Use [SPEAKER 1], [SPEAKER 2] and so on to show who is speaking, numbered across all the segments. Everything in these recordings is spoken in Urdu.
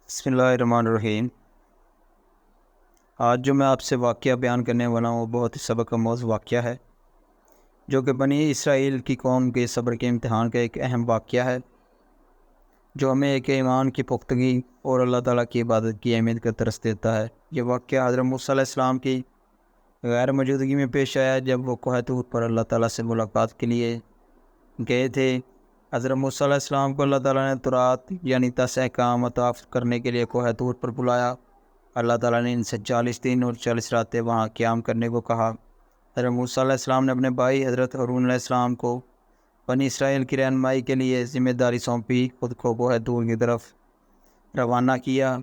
[SPEAKER 1] بسم اللہ الرحمن الرحیم۔ آج جو میں آپ سے واقعہ بیان کرنے والا ہوں وہ بہت ہی سبق آموز واقعہ ہے، جو کہ بنی اسرائیل کی قوم کے صبر کے امتحان کا ایک اہم واقعہ ہے، جو ہمیں ایک ایمان کی پختگی اور اللہ تعالیٰ کی عبادت کی اہمیت کا درس دیتا ہے۔ یہ واقعہ حضرت موسیٰ علیہ السلام کی غیر موجودگی میں پیش آیا جب وہ کوہ طور پر اللہ تعالیٰ سے ملاقات کے لیے گئے تھے۔ حضرت موسیٰ علیہ السلام کو اللہ تعالیٰ نے تورات یعنی 10 احکام عطا کرنے کے لیے کوہ طور پر بلایا۔ اللہ تعالیٰ نے ان سے 40 دن اور 40 راتیں وہاں قیام کرنے کو کہا۔ حضرت موسیٰ علیہ السلام نے اپنے بھائی حضرت ہارون علیہ السلام کو بنی اسرائیل کی رہنمائی کے لیے ذمہ داری سونپی، خود کو کوہ طور کی طرف روانہ کیا۔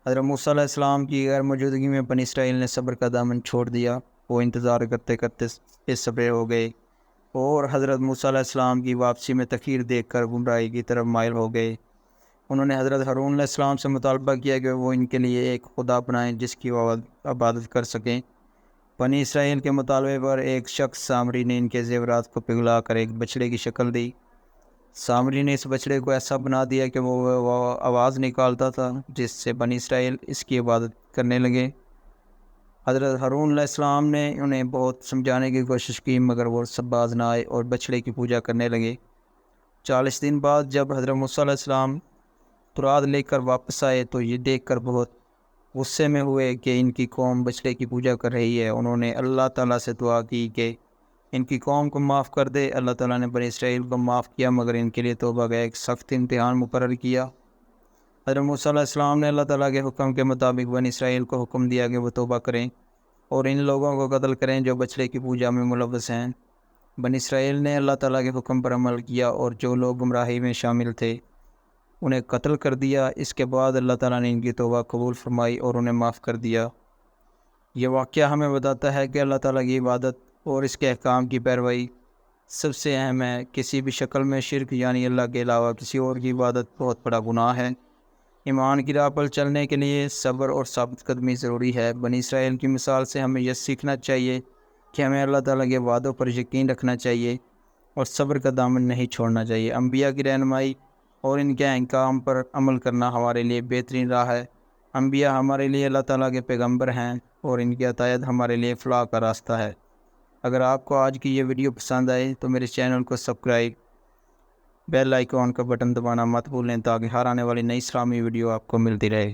[SPEAKER 1] حضرت موسیٰ علیہ السلام کی غیر موجودگی میں بنی اسرائیل نے صبر کا دامن چھوڑ دیا۔ وہ انتظار کرتے کرتے بے صبر ہو گئے اور حضرت موسیٰ علیہ السلام کی واپسی میں تاخیر دیکھ کر گمراہی کی طرف مائل ہو گئے۔ انہوں نے حضرت ہارون علیہ السلام سے مطالبہ کیا کہ وہ ان کے لیے ایک خدا بنائیں جس کی وہ عبادت کر سکیں۔ بنی اسرائیل کے مطالبے پر ایک شخص سامری نے ان کے زیورات کو پگھلا کر ایک بچڑے کی شکل دی۔ سامری نے اس بچڑے کو ایسا بنا دیا کہ وہ آواز نکالتا تھا، جس سے بنی اسرائیل اس کی عبادت کرنے لگے۔ حضرت ہارون علیہ السلام نے انہیں بہت سمجھانے کی کوشش کی مگر وہ سب باز نہ آئے اور بچڑے کی پوجا کرنے لگے۔ 40 دن بعد جب حضرت موسیٰ علیہ السلام تورات لے کر واپس آئے تو یہ دیکھ کر بہت غصے میں ہوئے کہ ان کی قوم بچڑے کی پوجا کر رہی ہے۔ انہوں نے اللہ تعالیٰ سے دعا کی کہ ان کی قوم کو معاف کر دے۔ اللہ تعالیٰ نے بنی اسرائیل کو معاف کیا مگر ان کے لیے توبہ کا ایک سخت امتحان مقرر کیا۔ حضرت موسیٰ علیہ السلام نے اللہ تعالیٰ کے حکم کے مطابق بنی اسرائیل کو حکم دیا کہ وہ توبہ کریں اور ان لوگوں کو قتل کریں جو بچڑے کی پوجا میں ملوث ہیں۔ بنی اسرائیل نے اللہ تعالیٰ کے حکم پر عمل کیا اور جو لوگ گمراہی میں شامل تھے انہیں قتل کر دیا۔ اس کے بعد اللہ تعالیٰ نے ان کی توبہ قبول فرمائی اور انہیں معاف کر دیا۔ یہ واقعہ ہمیں بتاتا ہے کہ اللہ تعالیٰ کی عبادت اور اس کے احکام کی پیروی سب سے اہم ہے۔ کسی بھی شکل میں شرک یعنی اللہ کے علاوہ کسی اور کی عبادت بہت بڑا گناہ ہے۔ ایمان کی راہ پر چلنے کے لیے صبر اور ثابت قدمی ضروری ہے۔ بنی اسرائیل کی مثال سے ہمیں یہ سیکھنا چاہیے کہ ہمیں اللہ تعالیٰ کے وعدوں پر یقین رکھنا چاہیے اور صبر کا دامن نہیں چھوڑنا چاہیے۔ انبیاء کی رہنمائی اور ان کے احکام پر عمل کرنا ہمارے لیے بہترین راہ ہے۔ انبیاء ہمارے لیے اللہ تعالیٰ کے پیغمبر ہیں اور ان کی اطاعت ہمارے لیے فلاح کا راستہ ہے۔ اگر آپ کو آج کی یہ ویڈیو پسند آئے تو میرے چینل کو سبسکرائب، بیل آئیکن کا بٹن دبانا مت بھولیں تاکہ ہر آنے والی نئی اسلامی ویڈیو آپ کو ملتی رہے۔